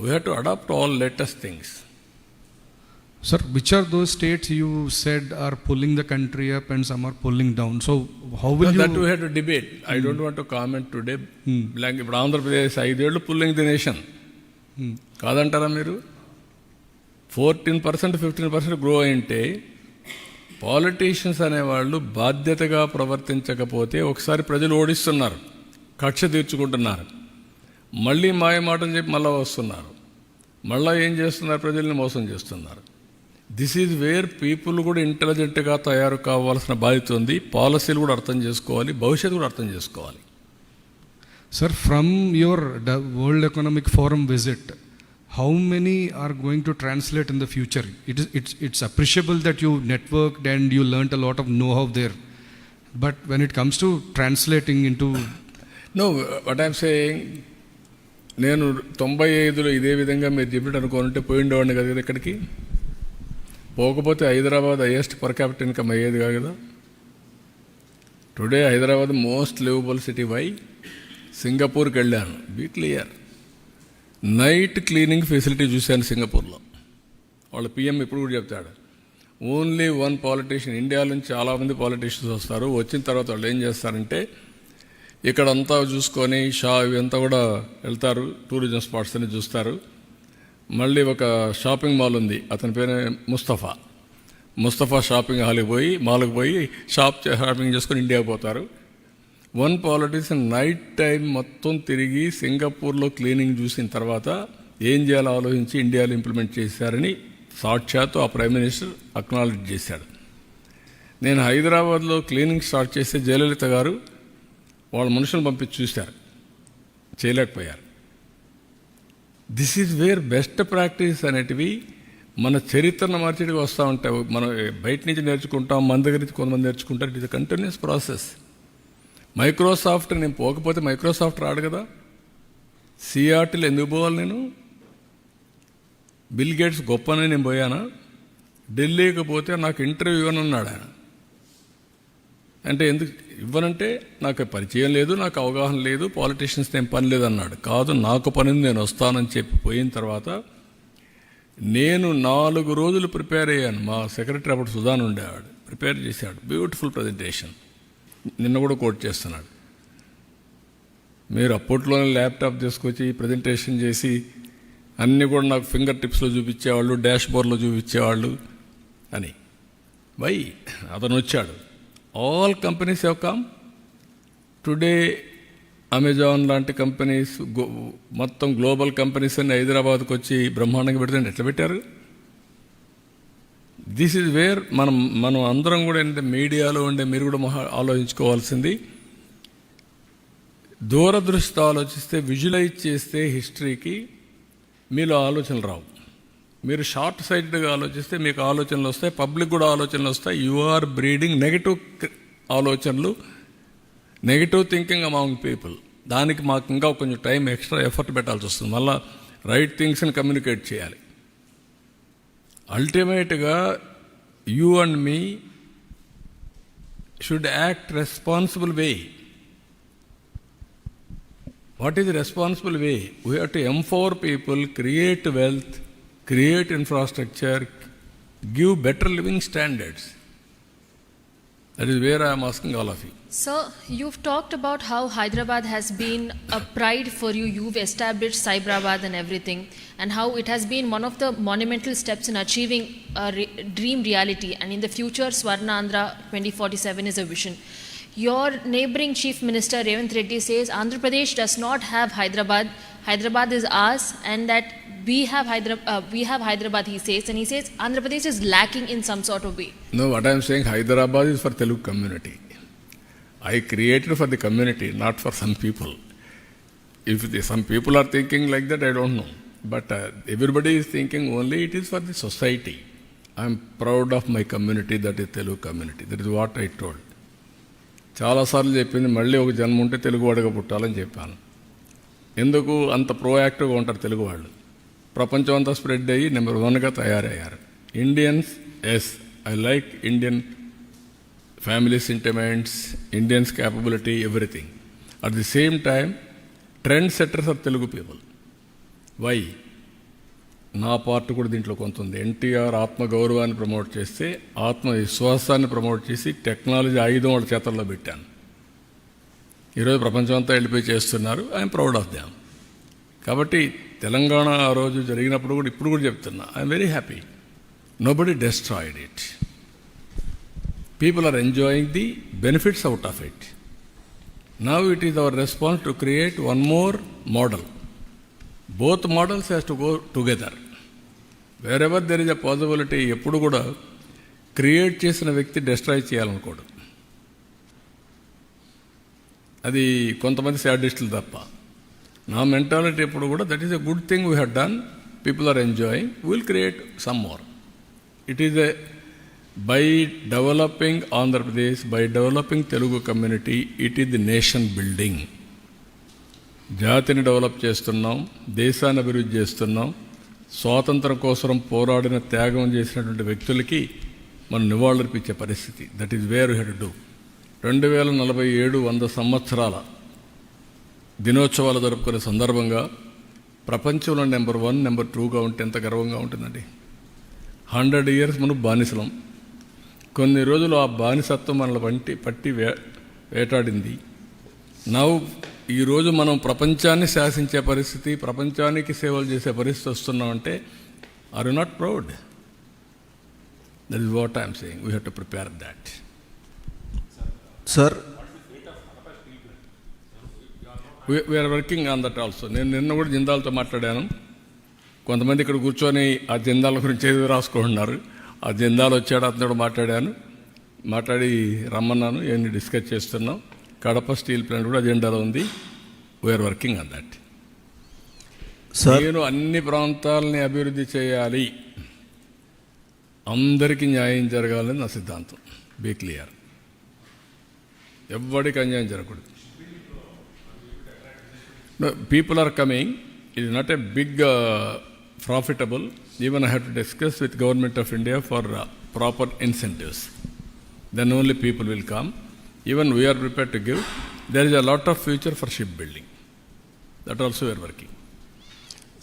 We have to adopt all latest things. Sir, which are those states you said are pulling the country up and some are pulling down? So how will you... That we have to debate. I don't want to comment today. Like ఇప్పుడు ఆంధ్రప్రదేశ్ 5 ఏళ్ళు pulling the nation కాదంటారా మీరు? 14% 15% grow అయింటే politicians అనేవాళ్ళు బాధ్యతగా ప్రవర్తించకపోతే ఒకసారి ప్రజలు ఓడిస్తున్నారు, కక్ష తీర్చుకుంటున్నారు, మళ్ళీ మాయ మాటలు చెప్పి మళ్ళీ వస్తున్నారు, మళ్ళీ ఏం చేస్తున్నారు, ప్రజల్ని మోసం చేస్తున్నారు. దిస్ ఈజ్ వేర్ పీపుల్ కూడా ఇంటెలిజెంట్గా తయారు కావాల్సిన బాధ్యత ఉంది. పాలసీలు కూడా అర్థం చేసుకోవాలి, భవిష్యత్తు కూడా అర్థం చేసుకోవాలి. Sir, from your World Economic Forum visit, how many are going to translate in the future? It's appreciable that you networked and you learnt a lot of know-how there. But when it comes to translating into... No, what I'm saying, నేను 95లో ఇదే విధంగా మీరు చెప్పినట్టు అనుకోనంటే పోయిండేవాడిని కదా ఇక్కడికి. పోకపోతే Hyderabad highest per capital income అయ్యేది కాదు కదా. Today Hyderabad most livable city. Why? సింగపూర్కి వెళ్ళాను, be clear. Night cleaning facility చూశాను సింగపూర్లో. వాళ్ళ పిఎం ఇప్పుడు కూడా చెప్తాడు, ఓన్లీ వన్ పాలిటీషియన్. ఇండియా నుంచి చాలామంది పాలిటీషియన్స్ వస్తారు, వచ్చిన తర్వాత వాళ్ళు ఏం చేస్తారంటే ఇక్కడంతా చూసుకొని ఇవంతా కూడా వెళ్తారు, టూరిజం స్పాట్స్ అని చూస్తారు. మళ్ళీ ఒక షాపింగ్ మాల్ ఉంది, అతని పేరు ముస్తఫా షాపింగ్ మాల్కి పోయి షాపింగ్ చేసుకొని ఇండియాకి పోతారు. వన్ పాలిటీషియన్ నైట్ టైం మొత్తం తిరిగి సింగపూర్లో క్లీనింగ్ చూసిన తర్వాత ఏం చేయాలో ఆలోచించి ఇండియాలో ఇంప్లిమెంట్ చేశారని సాక్షాత్తు ఆ ప్రైమ్ మినిస్టర్ అక్నాలెడ్జ్ చేశాడు. నేను హైదరాబాద్లో క్లీనింగ్ స్టార్ట్ చేస్తే జయలలిత గారు వాళ్ళ మనుషులను పంపించి చూశారు, చేయలేకపోయారు. This is where best practice అనేటివి మన చరిత్రను మార్చేటివి వస్తూ ఉంటాయి. మనం బయట నుంచి నేర్చుకుంటాం, మన దగ్గర నుంచి కొంతమంది నేర్చుకుంటారు. It is a continuous process. Microsoft నేను పోకపోతే మైక్రోసాఫ్ట్ రాడు కదా. సిఆర్టీలో ఎందుకు పోవాలి నేను? బిల్ గేట్స్ గొప్పనే నేను పోయానా? ఢిల్లీకి పోతే నాకు ఇంటర్వ్యూ ఇవ్వనన్నాడు ఆయన. అంటే ఎందుకు ఇవ్వనంటే నాకు పరిచయం లేదు, నాకు అవగాహన లేదు, పాలిటీషియన్స్ ఏం పని లేదన్నాడు. కాదు, నాకు పని నేను వస్తానని చెప్పి పోయిన తర్వాత నేను 4 రోజులు ప్రిపేర్ అయ్యాను. మా సెక్రటరీ అప్పుడు సుధాన్ ఉండేవాడు, ప్రిపేర్ చేశాడు బ్యూటిఫుల్ ప్రజెంటేషన్. నిన్న కూడా కోట్ చేస్తున్నాడు. మీరు అప్పట్లోనే ల్యాప్టాప్ తీసుకొచ్చి ప్రజెంటేషన్ చేసి అన్నీ కూడా నాకు ఫింగర్ టిప్స్లో చూపించేవాళ్ళు, డాష్ బోర్డ్లో చూపించేవాళ్ళు అని. వై? అతను వచ్చాడు. All companies have come today. Amazon లాంటి కంపెనీస్, మొత్తం గ్లోబల్ కంపెనీస్ అన్ని హైదరాబాద్కి వచ్చి బ్రహ్మాండంగా పెడితే ఎట్లా పెట్టారు? దిస్ ఈజ్ వేర్ మనం అందరం కూడా ఏంటంటే మీడియాలో ఉండే మీరు కూడా ఆలోచించుకోవాల్సింది, దూరదృష్టితో ఆలోచిస్తే, విజువలైజ్ చేస్తే హిస్టరీకి మీలో ఆలోచనలు రావు. మీరు షార్ట్ సైటెడ్గా ఆలోచిస్తే మీకు ఆలోచనలు వస్తాయి, పబ్లిక్ కూడా ఆలోచనలు వస్తాయి. యు ఆర్ బ్రీడింగ్ నెగటివ్ ఆలోచనలు, నెగటివ్ థింకింగ్ అమాంగ్ పీపుల్. దానికి మాకు ఇంకా కొంచెం టైం ఎక్స్ట్రా ఎఫర్ట్ పెట్టాల్సి వస్తుంది. మళ్ళీ రైట్ థింగ్స్ని కమ్యూనికేట్ చేయాలి. అల్టిమేట్గా you and me should act responsible way. What is responsible way? We have to empower people, create wealth, create infrastructure, give better living standards. That is where I am asking all of you. Sir, you've talked about how Hyderabad has been a pride for you. You've established Cyberabad and everything, and how it has been one of the monumental steps in achieving a dream reality. And in the future, Swarnandhra 2047 is a vision. Your neighboring Chief Minister Revanth Reddy says Andhra Pradesh does not have Hyderabad. Hyderabad is ours, and that we have Hyderabad, he says, and he says Andhra Pradesh is lacking in some sort of way. No, what I am saying, Hyderabad is for Telugu community. I created for the community, not for some people. If some people are thinking like that, I don't know. But everybody is thinking only it is for the society. I am proud of my community, that is Telugu community. That is what I told. చాలాసార్లు చెప్పింది, మళ్ళీ ఒక జన్మ ఉంటే తెలుగువాడిగా పుట్టాలని చెప్పాను. ఎందుకు అంత ప్రోయాక్టివ్గా ఉంటారు తెలుగు వాళ్ళు? ప్రపంచం అంతా స్ప్రెడ్ అయ్యి నెంబర్ 1గా తయారయ్యారు. Indians, yes, I like Indian family sentiments, Indians capability, everything. At the same time trend setters are Telugu people. Why? నా పార్ట్ కూడా దీంట్లో కొంత ఉంది. ఎన్టీఆర్ ఆత్మగౌరవాన్ని ప్రమోట్ చేస్తే ఆత్మవిశ్వాసాన్ని ప్రమోట్ చేసి టెక్నాలజీ ఆయుధం వాళ్ళ చేతల్లో పెట్టాను. ఈరోజు ప్రపంచం అంతా వెళ్ళిపోయి చేస్తున్నారు. I'm proud of them. కాబట్టి తెలంగాణ ఆ రోజు జరిగినప్పుడు కూడా ఇప్పుడు కూడా చెప్తున్నా, I'm very happy. Nobody destroyed it. People are enjoying the benefits out of it. Now it is our response to create one more model. Both models has to go together. Wherever there is a possibility. ఎప్పుడు కూడా create చేసిన వ్యక్తి destroy చేయాలనుకోడు. అది కొంతమంది శాడిస్టులు తప్ప. నా mentality ఎప్పుడు కూడా that is a good thing we have done, people are enjoying, will create some more. It is a by developing Andhra Pradesh, by developing Telugu community, it is the nation building. జాతిని develop చేస్తున్నాం, దేశాన్ని అభివృద్ధి చేస్తున్నాం. స్వాతంత్రం కోసం పోరాడిన త్యాగం చేసినటువంటి వ్యక్తులకి మనం నివాళులర్పించే పరిస్థితి. That is where you have to do. 2047 100 సంవత్సరాల దినోత్సవాలు జరుపుకునే సందర్భంగా ప్రపంచంలో నెంబర్ 1, నెంబర్ 2గా ఉంటే ఎంత గర్వంగా ఉంటుందండి. 100 years మనం బానిసలం. కొన్ని రోజులు ఆ బానిసత్వం మనల్ని పట్టి వేటాడింది. నవ్వు ఈరోజు మనం ప్రపంచాన్ని శాసించే పరిస్థితి, ప్రపంచానికి సేవలు చేసే పరిస్థితి వస్తున్నామంటే are you not proud? That is what I'm saying. We have to prepare that. Sir, we're working on that also. నేను నిన్న కూడా జిందాల్తో మాట్లాడాను. కొంతమంది ఇక్కడ కూర్చొని ఆ జిందాల గురించి ఏదో రాసుకుంటున్నారు. ఆ జిందాల్ వచ్చాడు, అతను మాట్లాడి రమ్మన్నాను. ఇవన్నీ డిస్కస్ చేస్తున్నాం. కడప స్టీల్ ప్లాంట్ కూడా అజెండాలో ఉంది. We are working on that. నేను అన్ని ప్రాంతాలని అభివృద్ధి చేయాలి, అందరికీ న్యాయం జరగాలని నా సిద్ధాంతం. Be clear. ఎవ్వడికి అన్యాయం జరగకూడదు. People are coming. It is not a big profitable. Even I have to discuss with government of India for proper incentives. Then only people will come. Even we are prepared to give. There is a lot of future for shipbuilding. That also we are working.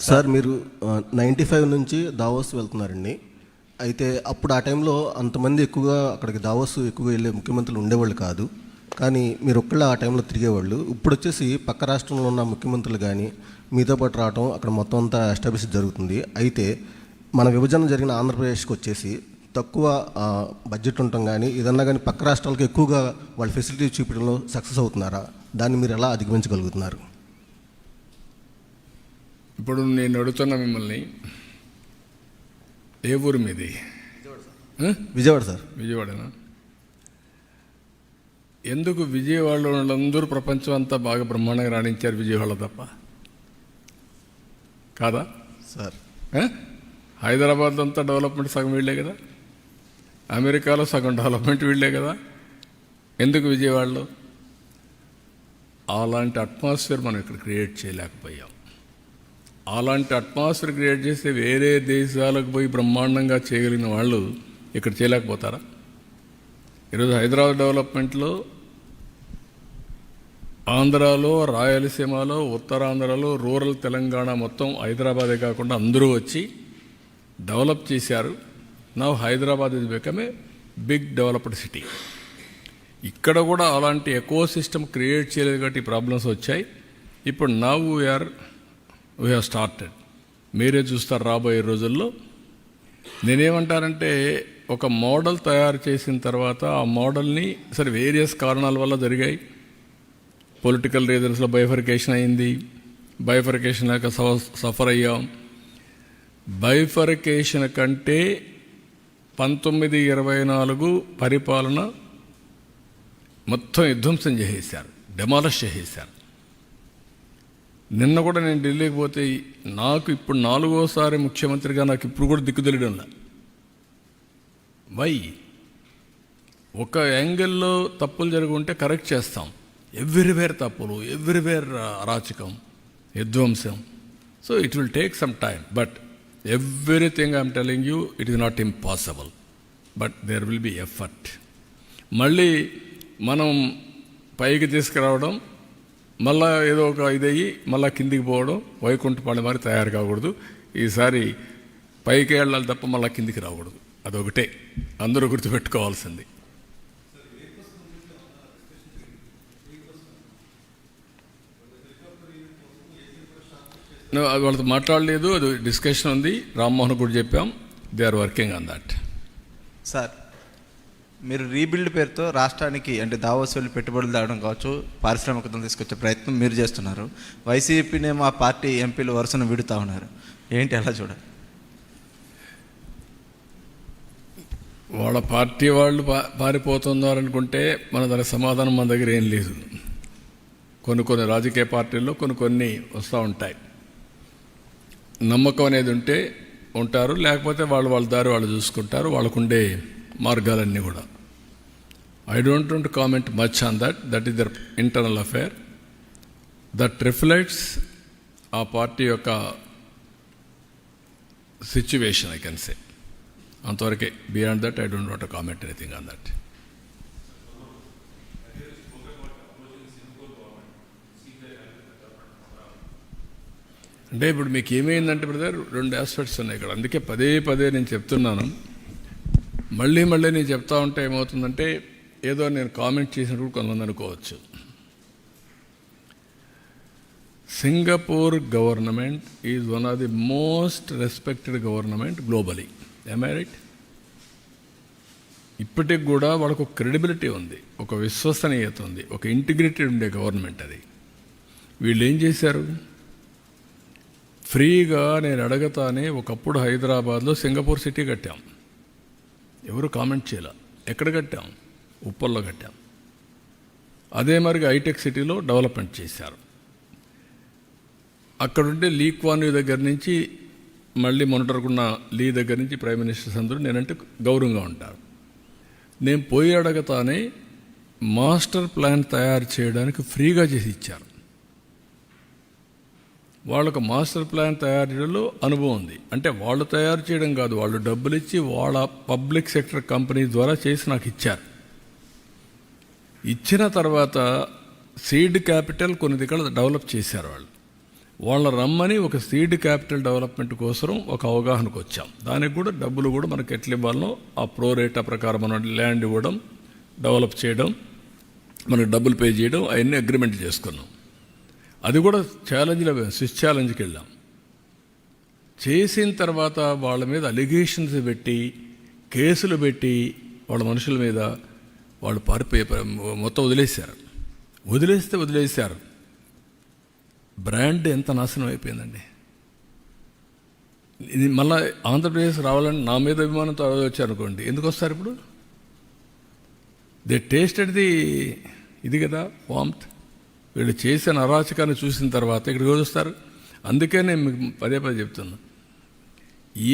Sir, మీరు 95 నుంచి Davos వెళ్తున్నారండి. అయితే అప్పుడు ఆ టైంలో అంతమంది ఎక్కువగా అక్కడికి దావోస్ ఎక్కువగా వెళ్ళే ముఖ్యమంత్రులు ఉండేవాళ్ళు కాదు. కానీ మీరు ఒక్కళ్ళే ఆ టైంలో తిరిగేవాళ్ళు. ఇప్పుడు వచ్చేసి పక్క రాష్ట్రంలో ఉన్న ముఖ్యమంత్రులు కానీ మీతో పాటు రావడం, అక్కడ మొత్తం అంతా ఎస్టాబ్లిష్ జరుగుతుంది. అయితే మన విభజన జరిగిన ఆంధ్రప్రదేశ్కి వచ్చేసి తక్కువ బడ్జెట్ ఉండటం కానీ ఏదన్నా కానీ పక్క రాష్ట్రాలకు ఎక్కువగా వాళ్ళ ఫెసిలిటీ చూపించడంలో సక్సెస్ అవుతున్నారా? దాన్ని మీరు ఎలా అధిగమించగలుగుతున్నారు? ఇప్పుడు నేను అడుగుతున్నా మిమ్మల్ని, ఏ ఊరు మీది? విజయవాడ సార్. విజయవాడనా? ఎందుకు విజయవాడలో వాళ్ళందరూ ప్రపంచం అంతా బాగా బ్రహ్మాండంగా రాణించారు, విజయవాడ తప్ప? కాదా సార్? హైదరాబాద్ అంతా డెవలప్మెంట్ సగం వీళ్ళే కదా, అమెరికాలో సగం డెవలప్మెంట్ వీళ్ళే కదా, ఎందుకు విజయవాడలో? అలాంటి అట్మాస్ఫియర్ మనం ఇక్కడ క్రియేట్ చేయలేకపోయాం. అలాంటి అట్మాస్ఫియర్ క్రియేట్ చేస్తే వేరే దేశాలకు పోయి బ్రహ్మాండంగా చేయగలిగిన వాళ్ళు ఇక్కడ చేయలేకపోతారా? ఈరోజు హైదరాబాద్ డెవలప్మెంట్లో ఆంధ్రాలో, రాయలసీమలో, ఉత్తరాంధ్రలో, రూరల్ తెలంగాణ మొత్తం హైదరాబాదే కాకుండా అందరూ వచ్చి డెవలప్ చేశారు. Now Hyderabad is become a big developed city. ఇక్కడ కూడా అలాంటి ఎకో సిస్టమ్ క్రియేట్ చేయలేదు కాబట్టి ప్రాబ్లమ్స్ వచ్చాయి. ఇప్పుడు నౌ వీ హ్యావ్ స్టార్టెడ్. మీరే చూస్తారు రాబోయే రోజుల్లో. నేనేమంటానంటే, ఒక మోడల్ తయారు చేసిన తర్వాత ఆ మోడల్ని సరే వేరియస్ కారణాల వల్ల జరిగాయి. పొలిటికల్ రీజన్స్లో బైఫర్కేషన్ అయింది. బైఫర్కేషన్ లేక సఫర్ అయ్యాం. బైఫర్కేషన్ కంటే 1924 పరిపాలన మొత్తం విధ్వంసం చేసేశారు, డెమాలిష్ చేసేశారు. నిన్న కూడా నేను ఢిల్లీకి పోతే నాకు ఇప్పుడు 4వసారి ముఖ్యమంత్రిగా నాకు ఇప్పుడు కూడా దిక్కు తెలియడంలా. వై? ఒక యాంగిల్లో తప్పులు జరుగుంటే కరెక్ట్ చేస్తాం. ఎవ్రీవేర్ తప్పులు, ఎవ్రీవేర్ అరాచకం, విధ్వంసం. So it will take some time, but everything I'm telling you, it is not impossible, but there will be effort. మళ్ళీ మనం పైకి తీసుకురావడం, మళ్ళా ఏదో ఒక ఇదయ్యి మళ్ళా కిందికి పోవడం, వైకుంఠపాళి మరి తయారు కాకూడదు. ఈసారి పైకి వెళ్ళాలి తప్ప మళ్ళీ కిందికి రాకూడదు. అదొకటే అందరూ గుర్తుపెట్టుకోవాల్సింది. వాళ్ళతో మాట్లాడలేదు, అది డిస్కషన్ ఉంది. రామ్మోహన్ కూడా చెప్పాం, they are working on that. Sir, మీరు రీబిల్డ్ పేరుతో రాష్ట్రానికి అంటే దావోస్ వెళ్ళి పెట్టుబడులు తేవడం కావచ్చు, పారిశ్రామికతను తీసుకొచ్చే ప్రయత్నం మీరు చేస్తున్నారు. వైసీపీనే మా పార్టీ ఎంపీలు వరుసను విడుతూ ఉన్నారు. ఏంటి అలా చూడాలి? వాళ్ళ పార్టీ వాళ్ళు పారిపోతున్నారనుకుంటే మన దానికి సమాధానం మన దగ్గర ఏం లేదు. కొన్ని రాజకీయ పార్టీల్లో కొన్ని వస్తూ ఉంటాయి. నమ్మకం అనేది ఉంటే ఉంటారు, లేకపోతే వాళ్ళ దారి వాళ్ళు చూసుకుంటారు. వాళ్ళకుండే మార్గాలన్నీ కూడా. I don't want to comment much on that is there internal affair. That reflects ఆ పార్టీ యొక్క సిచ్యువేషన్, ఐ కెన్ సే. అంతవరకే. Beyond that I don't want to comment anything on that. అంటే ఇప్పుడు మీకు ఏమైందంటే బ్రదర్, 2 ఆస్పెక్ట్స్ ఉన్నాయి ఇక్కడ. అందుకే పదే నేను చెప్తున్నాను. మళ్ళీ నేను చెప్తా ఉంటే ఏమవుతుందంటే ఏదో నేను కామెంట్ చేసినప్పుడు కొంతమంది అనుకోవచ్చు. Singapore government is one of the most respected government globally. am I right? ఇప్పటికి కూడా వాళ్ళకు ఒక క్రెడిబిలిటీ ఉంది, ఒక విశ్వసనీయత ఉంది, ఒక ఇంటిగ్రిటీ ఉండే గవర్నమెంట్ అది. వీళ్ళు ఏం చేశారు? ఫ్రీగా నేను అడగతానే ఒకప్పుడు హైదరాబాద్లో సింగపూర్ సిటీ కట్టాం. ఎవరు కామెంట్ చేయాల. ఎక్కడ కట్టాం? ఉప్పల్లో కట్టాం. అదే మరిగా హైటెక్ సిటీలో డెవలప్మెంట్ చేశారు. అక్కడుండే లీ క్వాన్ యూ దగ్గర నుంచి మళ్ళీ మొన్నటరుకున్న లీ దగ్గర నుంచి ప్రైమ్ మినిస్టర్స్ అందరూ నేనంటే గౌరవంగా ఉంటారు. నేను పోయి అడగతానే మాస్టర్ ప్లాన్ తయారు చేయడానికి ఫ్రీగా చేసి ఇచ్చారు. వాళ్ళకు మాస్టర్ ప్లాన్ తయారు చేయడంలో అనుభవం ఉంది. అంటే వాళ్ళు తయారు చేయడం కాదు, వాళ్ళు డబ్బులు ఇచ్చి వాళ్ళ పబ్లిక్ సెక్టర్ కంపెనీ ద్వారా చేసి నాకు ఇచ్చారు. ఇచ్చిన తర్వాత సీడ్ క్యాపిటల్ కొన్ని దగ్గర డెవలప్ చేశారు. వాళ్ళ రమ్మని ఒక సీడ్ క్యాపిటల్ డెవలప్మెంట్ కోసం ఒక అవగాహనకు వచ్చాం. దానికి కూడా డబ్బులు కూడా మనకి ఎట్లా ఇవ్వాలనో ఆ ప్రో రేటా ప్రకారం మనం ల్యాండ్ ఇవ్వడం, డెవలప్ చేయడం, మనకు డబ్బులు పే చేయడం, అవన్నీ అగ్రిమెంట్ చేసుకున్నాం. అది కూడా ఛాలెంజ్లో స్విచ్ ఛాలెంజ్కి వెళ్ళాం. చేసిన తర్వాత వాళ్ళ మీద అలిగేషన్స్ పెట్టి కేసులు పెట్టి వాళ్ళ మనుషుల మీద వాళ్ళు మొత్తం వదిలేశారు. బ్రాండ్ ఎంత నాశనం అయిపోయిందండి. ఇది మళ్ళీ ఆంధ్రప్రదేశ్ రావాలని నా మీద అభిమానంతో వచ్చారనుకోండి, ఎందుకు వస్తారు ఇప్పుడు? దే టేస్టెడ్ ఇది కదా వామ్త్. వీళ్ళు చేసిన అరాచకాన్ని చూసిన తర్వాత ఇక్కడికి వస్తారు. అందుకే నేను మీకు పదే చెప్తున్నా,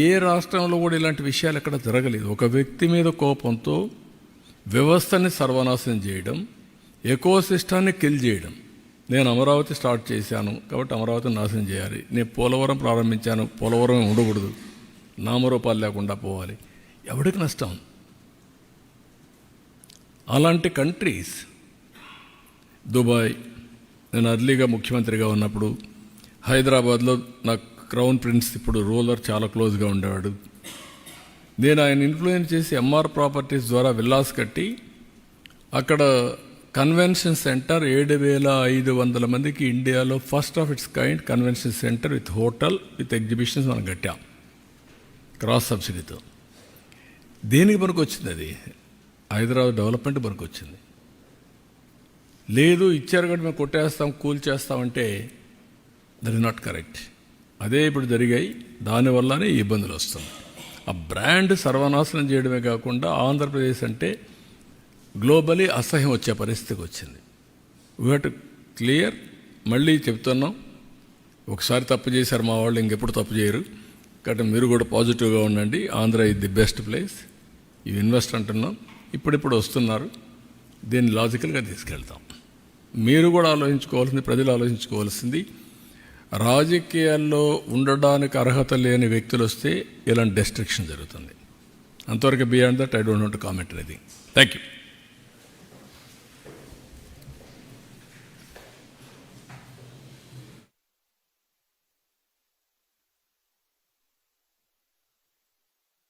ఏ రాష్ట్రంలో కూడా ఇలాంటి విషయాలు ఎక్కడ జరగలేదు. ఒక వ్యక్తి మీద కోపంతో వ్యవస్థని సర్వనాశనం చేయడం, ఎకోసిస్టాన్ని కిల్ చేయడం. నేను అమరావతి స్టార్ట్ చేశాను కాబట్టి అమరావతిని నాశనం చేయాలి. నేను పోలవరం ప్రారంభించాను, పోలవరం ఉండకూడదు, నామరూపాలు లేకుండా పోవాలి. ఎవరికి నష్టం? అలాంటి కంట్రీస్. దుబాయ్, నేను అర్లీగా ముఖ్యమంత్రిగా ఉన్నప్పుడు హైదరాబాద్లో నాకు క్రౌన్ ప్రిన్స్ ఇప్పుడు రూలర్ చాలా క్లోజ్గా ఉండేవాడు. నేను ఆయన ఇన్ఫ్లుయెన్స్ చేసి ఎంఆర్ ప్రాపర్టీస్ ద్వారా విల్లాస్ కట్టి అక్కడ కన్వెన్షన్ సెంటర్ 7,500 మందికి ఇండియాలో first of it's kind convention centre with hotel with exhibitions మనం కట్టాం క్రాస్ సబ్సిడీతో. దేనికి పనికి వచ్చింది? అది హైదరాబాద్ డెవలప్మెంట్ పనికి వచ్చింది. లేదు ఇచ్చారు కాబట్టి మేము కొట్టేస్తాం, కూల్ చేస్తామంటే దట్ ఈస్ నాట్ కరెక్ట్. అదే ఇప్పుడు జరిగాయి. దానివల్లనే ఈ ఇబ్బందులు వస్తుంది. ఆ బ్రాండ్ సర్వనాశనం చేయడమే కాకుండా ఆంధ్రప్రదేశ్ అంటే గ్లోబలీ అసహ్యం వచ్చే పరిస్థితికి వచ్చింది. We have to clear. మళ్ళీ చెప్తున్నాం, ఒకసారి తప్పు చేశారు మా వాళ్ళు, ఇంకెప్పుడు తప్పు చేయరు. కాబట్టి మీరు కూడా పాజిటివ్గా ఉండండి. Andhra is the best place. You invest అంటున్నాం. ఇప్పుడిప్పుడు వస్తున్నారు. దీన్ని లాజికల్గా తీసుకెళ్తాం. మీరు కూడా ఆలోచించుకోవాల్సింది, ప్రజలు ఆలోచించుకోవాల్సింది, రాజకీయాల్లో ఉండడానికి అర్హత లేని వ్యక్తులు వస్తే ఇలాంటి డెస్ట్రక్షన్ జరుగుతుంది. అంతవరకు beyond that I don't want to comment anything. Thank you.